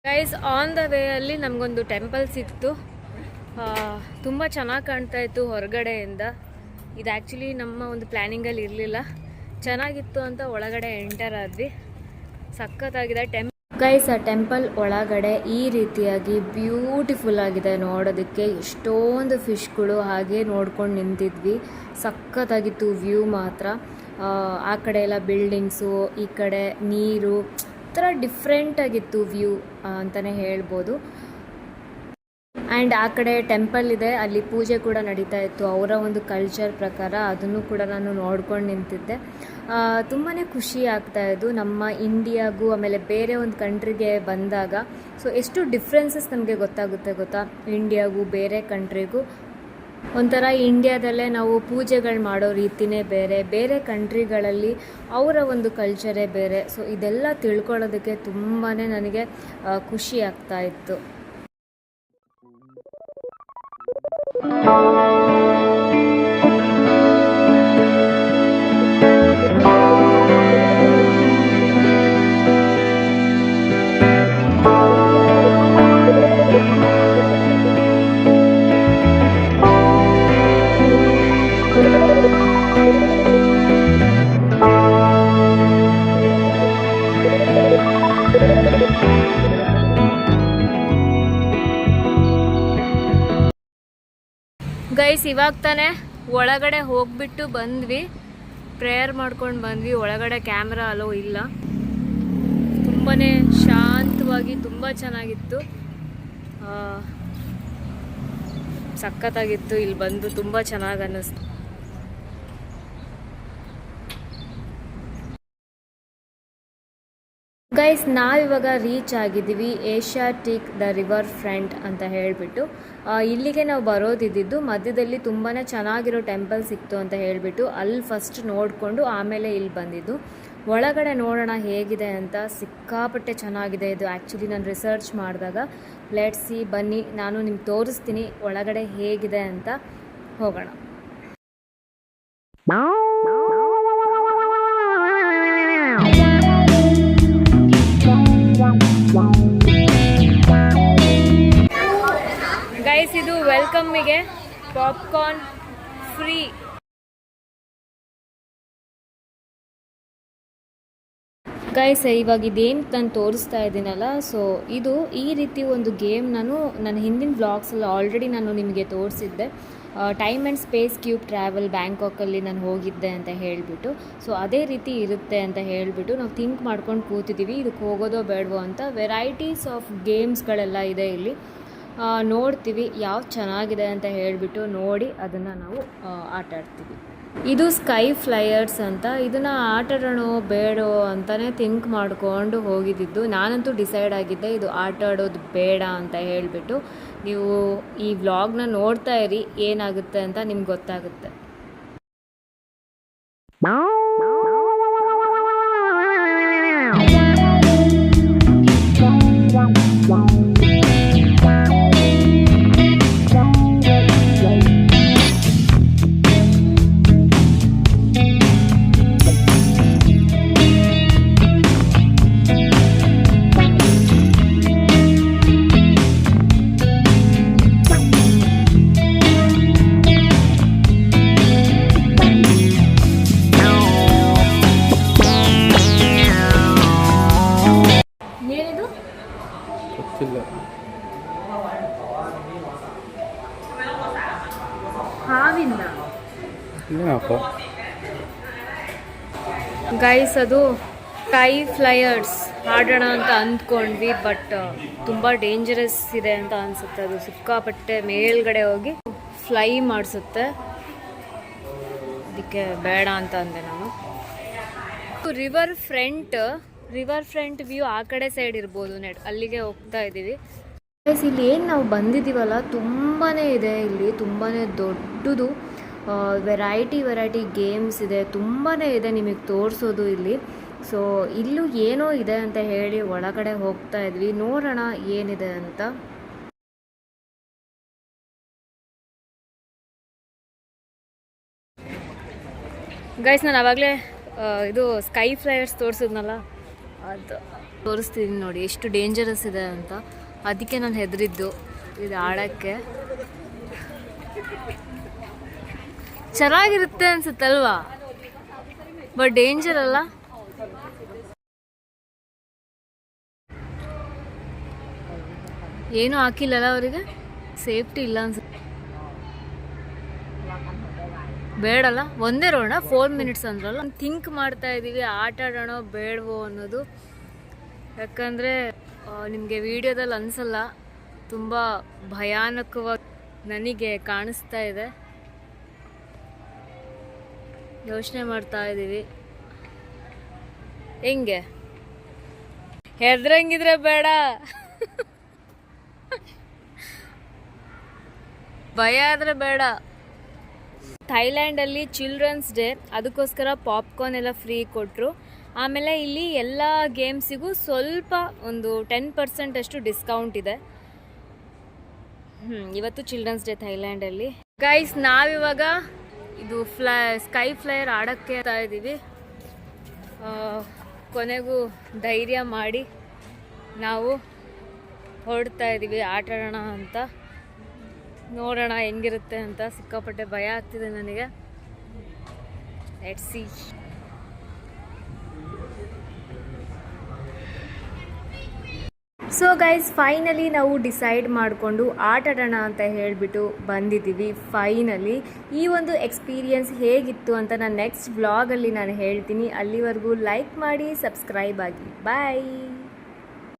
Guys, on the way ಅಲ್ಲಿ ನಮಗೊಂದು temple ಸಿಕ್ತು. ತುಂಬ ಚೆನ್ನಾಗಿ ಕಾಣ್ತಾ ಇತ್ತು ಹೊರಗಡೆಯಿಂದ. ಇದು ಆ್ಯಕ್ಚುಲಿ ನಮ್ಮ ಒಂದು ಪ್ಲ್ಯಾನಿಂಗಲ್ಲಿ ಇರಲಿಲ್ಲ. ಚೆನ್ನಾಗಿತ್ತು ಅಂತ ಒಳಗಡೆ ಎಂಟರ್ ಆದ್ವಿ. ಸಖತ್ತಾಗಿದೆ ಗೈಸ್. ಆ ಟೆಂಪಲ್ ಒಳಗಡೆ ಈ ರೀತಿಯಾಗಿ ಬ್ಯೂಟಿಫುಲ್ ಆಗಿದೆ ನೋಡೋದಕ್ಕೆ. ಎಷ್ಟೊಂದು ಫಿಶ್ಗಳು ಹಾಗೆ ನೋಡ್ಕೊಂಡು ನಿಂತಿದ್ವಿ. ಸಖತ್ತಾಗಿತ್ತು ವ್ಯೂ ಮಾತ್ರ. ಆ ಕಡೆ ಎಲ್ಲ ಬಿಲ್ಡಿಂಗ್ಸು, ಈ ಕಡೆ ನೀರು, ಥರ ಡಿಫ್ರೆಂಟಾಗಿತ್ತು ವ್ಯೂ ಅಂತಲೇ ಹೇಳ್ಬೋದು. ಆ್ಯಂಡ್ ಆ ಕಡೆ ಟೆಂಪಲ್ ಇದೆ, ಅಲ್ಲಿ ಪೂಜೆ ಕೂಡ ನಡೀತಾ ಇತ್ತು ಅವರ ಒಂದು ಕಲ್ಚರ್ ಪ್ರಕಾರ. ಅದನ್ನು ಕೂಡ ನಾನು ನೋಡ್ಕೊಂಡು ನಿಂತಿದ್ದೆ. ತುಂಬಾ ಖುಷಿ ಆಗ್ತಾಯಿದ್ದು ನಮ್ಮ ಇಂಡಿಯಾಗೂ ಆಮೇಲೆ ಬೇರೆ ಒಂದು ಕಂಟ್ರಿಗೆ ಬಂದಾಗ. ಸೊ ಎಷ್ಟು ಡಿಫ್ರೆನ್ಸಸ್ ನಮಗೆ ಗೊತ್ತಾಗುತ್ತೆ ಗೊತ್ತಾ, ಇಂಡಿಯಾಗೂ ಬೇರೆ ಕಂಟ್ರಿಗೂ. ಒಂಥರ ಇಂಡಿಯಾದಲ್ಲೇ ನಾವು ಪೂಜೆಗಳು ಮಾಡೋ ರೀತಿಯೇ ಬೇರೆ, ಬೇರೆ ಕಂಟ್ರಿಗಳಲ್ಲಿ ಅವರ ಒಂದು ಕಲ್ಚರೇ ಬೇರೆ. ಸೊ ಇದೆಲ್ಲ ತಿಳ್ಕೊಳ್ಳೋದಕ್ಕೆ ತುಂಬಾ ನನಗೆ ಖುಷಿ ಆಗ್ತಾ ಇತ್ತು. ಗೈಸ್, ಇವಾಗ ತಾನೇ ಒಳಗಡೆ ಹೋಗ್ಬಿಟ್ಟು ಬಂದ್ವಿ, ಪ್ರೇಯರ್ ಮಾಡ್ಕೊಂಡು ಬಂದ್ವಿ. ಒಳಗಡೆ ಕ್ಯಾಮ್ರಾ ಅಲೋ ಇಲ್ಲ. ತುಂಬಾ ಶಾಂತವಾಗಿ ತುಂಬ ಚೆನ್ನಾಗಿತ್ತು, ಸಖತ್ತಾಗಿತ್ತು. ಇಲ್ಲಿ ಬಂದು ತುಂಬ ಚೆನ್ನಾಗಿ ಅನ್ನಿಸ್ತು. ಗೈಸ್, ನಾವಿವಾಗ ರೀಚ್ ಆಗಿದ್ದೀವಿ ಏಷ್ಯಾಟಿಕ್ ದ ರಿವರ್ ಫ್ರಂಟ್ ಅಂತ ಹೇಳಿಬಿಟ್ಟು. ಇಲ್ಲಿಗೆ ನಾವು ಬರೋದಿದ್ದು. ಮಧ್ಯದಲ್ಲಿ ತುಂಬಾ ಚೆನ್ನಾಗಿರೋ ಟೆಂಪಲ್ ಸಿಕ್ತು ಅಂತ ಹೇಳಿಬಿಟ್ಟು ಅಲ್ಲಿ ಫಸ್ಟ್ ನೋಡಿಕೊಂಡು ಆಮೇಲೆ ಇಲ್ಲಿ ಬಂದಿದ್ದು. ಒಳಗಡೆ ನೋಡೋಣ ಹೇಗಿದೆ ಅಂತ. ಸಿಕ್ಕಾಪಟ್ಟೆ ಚೆನ್ನಾಗಿದೆ ಇದು. ಆ್ಯಕ್ಚುಲಿ ನಾನು ರಿಸರ್ಚ್ ಮಾಡಿದಾಗ. ಲೆಟ್ಸ್ ಸಿ, ಬನ್ನಿ ನಾನು ನಿಮ್ಗೆ ತೋರಿಸ್ತೀನಿ ಒಳಗಡೆ ಹೇಗಿದೆ ಅಂತ. ಹೋಗೋಣ. ಗೈಸ್, ಇದು ವೆಲ್ಕಮ್ಮಿಗೆ ಪಾಪ್ಕಾರ್ನ್ ಫ್ರೀ. ಗೈಸ್, ಇವಾಗ ಇದೇನು ನಾನು ತೋರಿಸ್ತಾ ಇದ್ದೀನಲ್ಲ, ಸೊ ಇದು ಈ ರೀತಿ ಒಂದು ಗೇಮ್ ನಾನು ನನ್ನ ಹಿಂದಿನ ವ್ಲಾಗ್ಸಲ್ಲಿ ಆಲ್ರೆಡಿ ನಾನು ನಿಮಗೆ ತೋರಿಸಿದ್ದೆ. Time and space cube travel ಬ್ಯಾಂಕಾಕಲ್ಲಿ ನಾನು ಹೋಗಿದ್ದೆ ಅಂತ ಹೇಳಿಬಿಟ್ಟು. ಸೊ ಅದೇ ರೀತಿ ಇರುತ್ತೆ ಅಂತ ಹೇಳಿಬಿಟ್ಟು ನಾವು ಥಿಂಕ್ ಮಾಡ್ಕೊಂಡು ಕೂತಿದ್ದೀವಿ, ಇದಕ್ಕೆ ಹೋಗೋದೋ ಬೇಡವೋ ಅಂತ. ವೆರೈಟೀಸ್ ಆಫ್ ಗೇಮ್ಸ್ಗಳೆಲ್ಲ ಇದೆ ಇಲ್ಲಿ. ನೋಡ್ತೀವಿ ಯಾವ್ದು ಚೆನ್ನಾಗಿದೆ ಅಂತ ಹೇಳಿಬಿಟ್ಟು ನೋಡಿ ಅದನ್ನು ನಾವು ಆಟ ಆಡ್ತೀವಿ. ಇದು ಸ್ಕೈ ಫ್ಲೈಯರ್ಸ್ ಅಂತ. ಇದನ್ನು ಆಟ ಆಡೋಣೋ ಬೇಡೋ ಅಂತಲೇ ಥಿಂಕ್ ಮಾಡಿಕೊಂಡು ಹೋಗಿದ್ದಿದ್ದು. ನಾನಂತೂ ಡಿಸೈಡ್ ಆಗಿದ್ದೆ ಇದು ಆಟ ಆಡೋದು ಬೇಡ ಅಂತ ಹೇಳಿಬಿಟ್ಟು. ನೀವು ಈ ವ್ಲಾಗ್ನ ನೋಡ್ತಾ ಇರಿ, ಏನಾಗುತ್ತೆ ಅಂತ ನಿಮ್ಗೆ ಗೊತ್ತಾಗುತ್ತೆ. ಗೈಸ್, ಅದು ಸ್ಕೈ ಫ್ಲೈಯರ್ಸ್ ಆಡೋಣ ಅಂತ ಅಂದ್ಕೊಂಡ್ವಿ. ಬಟ್ ತುಂಬ ಡೇಂಜರಸ್ ಇದೆ ಅಂತ ಅನಿಸುತ್ತೆ. ಅದು ಸಿಕ್ಕಾಪಟ್ಟೆ ಮೇಲ್ಗಡೆ ಹೋಗಿ ಫ್ಲೈ ಮಾಡಿಸುತ್ತೆ. ಅದಕ್ಕೆ ಬೇಡ ಅಂತ ಅಂದೆ ನಾನು. ರಿವರ್ ಫ್ರಂಟ್ ವ್ಯೂ ಆ ಕಡೆ ಸೈಡ್ ಇರ್ಬೋದು. ಅಲ್ಲಿಗೆ ಹೋಗ್ತಾ ಇದ್ದೀವಿ. ಗೈಸ್, ಇಲ್ಲಿ ಏನು ನಾವು ಬಂದಿದ್ದೀವಲ್ಲ, ತುಂಬಾ ಇದೆ ಇಲ್ಲಿ. ತುಂಬಾ ದೊಡ್ಡದು. ವೆರೈಟಿ ಗೇಮ್ಸ್ ಇದೆ, ತುಂಬಾ ಇದೆ ನಿಮಗೆ ತೋರಿಸೋದು ಇಲ್ಲಿ. ಸೊ ಇಲ್ಲೂ ಏನೋ ಇದೆ ಅಂತ ಹೇಳಿ ಒಳಗಡೆ ಹೋಗ್ತಾ ಇದ್ವಿ. ನೋಡೋಣ ಏನಿದೆ ಅಂತ. ಗೈಸ್, ನಾನು ಆವಾಗಲೇ ಇದು ಸ್ಕೈ ಫ್ಲೈಯರ್ಸ್ ತೋರಿಸಿದ್ನಲ್ಲ, ಅದು ತೋರಿಸ್ತೀನಿ ನೋಡಿ ಎಷ್ಟು ಡೇಂಜರಸ್ ಇದೆ ಅಂತ. ಅದಕ್ಕೆ ನಾನು ಹೆದರಿದ್ದು ಇದು ಆಡೋಕ್ಕೆ. ಚೆನ್ನಾಗಿರುತ್ತೆ ಅನ್ಸುತ್ತಲ್ವಾ, ಬಟ್ ಡೇಂಜರ್ ಅಲ್ಲ. ಏನೂ ಹಾಕಿಲ್ಲಲ್ಲ ಅವರಿಗೆ, ಸೇಫ್ಟಿ ಇಲ್ಲ ಅನ್ಸುತ್ತೆ. ಬೇಡಲ್ಲ, ಒಂದೇ ರೋಣ 4 ಮಿನಿಟ್ಸ್ ಅಂದ್ರಲ್ಲ. ಥಿಂಕ್ ಮಾಡ್ತಾ ಇದ್ದೀವಿ ಆಟ ಆಡೋಣ ಬೇಡವೋ ಅನ್ನೋದು. ಯಾಕಂದರೆ ನಿಮಗೆ ವಿಡಿಯೋದಲ್ಲಿ ಅನಿಸಲ್ಲ, ತುಂಬ ಭಯಾನಕವಾಗಿ ನನಗೆ ಕಾಣಿಸ್ತಾ ಇದೆ. ಯೋಚನೆ ಮಾಡ್ತಾ ಇದ್ದೀವಿ ಹೆಂಗೆ. ಹೆದ್ರಂಗಿದ್ರೆ ಬೇಡ, ಭಯ ಆದರೆ ಬೇಡ. ಥೈಲ್ಯಾಂಡಲ್ಲಿ ಚಿಲ್ಡ್ರನ್ಸ್ ಡೇ, ಅದಕ್ಕೋಸ್ಕರ ಪಾಪ್ಕಾರ್ನ್ ಎಲ್ಲ ಫ್ರೀ ಕೊಟ್ಟರು. ಆಮೇಲೆ ಇಲ್ಲಿ ಎಲ್ಲ ಗೇಮ್ಸಿಗೂ ಸ್ವಲ್ಪ ಒಂದು 10% ಅಷ್ಟು ಡಿಸ್ಕೌಂಟ್ ಇದೆ. ಇವತ್ತು ಚಿಲ್ಡ್ರನ್ಸ್ ಡೇ ಥೈಲ್ಯಾಂಡಲ್ಲಿ. ಗೈಸ್, ನಾವಿವಾಗ ಇದು ಸ್ಕೈ ಫ್ಲೈಯರ್ ಆಡೋಕ್ಕೆ ಆಗ್ತಾ ಇದ್ದೀವಿ. ಕೊನೆಗೂ ಧೈರ್ಯ ಮಾಡಿ ನಾವು ಹೊರಡ್ತಾ ಇದ್ದೀವಿ ಆಟ ಆಡೋಣ ಅಂತ. ನೋಡೋಣ ಹೆಂಗಿರುತ್ತೆ ಅಂತ. ಸಿಕ್ಕಾಪಟ್ಟೆ ಭಯ ಆಗ್ತಿದೆ ನನಗೆ. Let's see. So guys, finally ನಾವು ಡಿಸೈಡ್ ಮಾಡಿಕೊಂಡು ಆಟ ಆಡೋಣ ಅಂತ ಹೇಳಿಬಿಟ್ಟು ಬಂದಿದ್ದೀವಿ. ಫೈನಲಿ ಈ ಒಂದು ಎಕ್ಸ್ಪೀರಿಯನ್ಸ್ ಹೇಗಿತ್ತು ಅಂತ ನಾನು ನೆಕ್ಸ್ಟ್ ವ್ಲಾಗಲ್ಲಿ ನಾನು ಹೇಳ್ತೀನಿ. ಅಲ್ಲಿವರೆಗೂ ಲೈಕ್ ಮಾಡಿ, ಸಬ್ಸ್ಕ್ರೈಬ್ ಆಗಿ. ಬಾಯ್.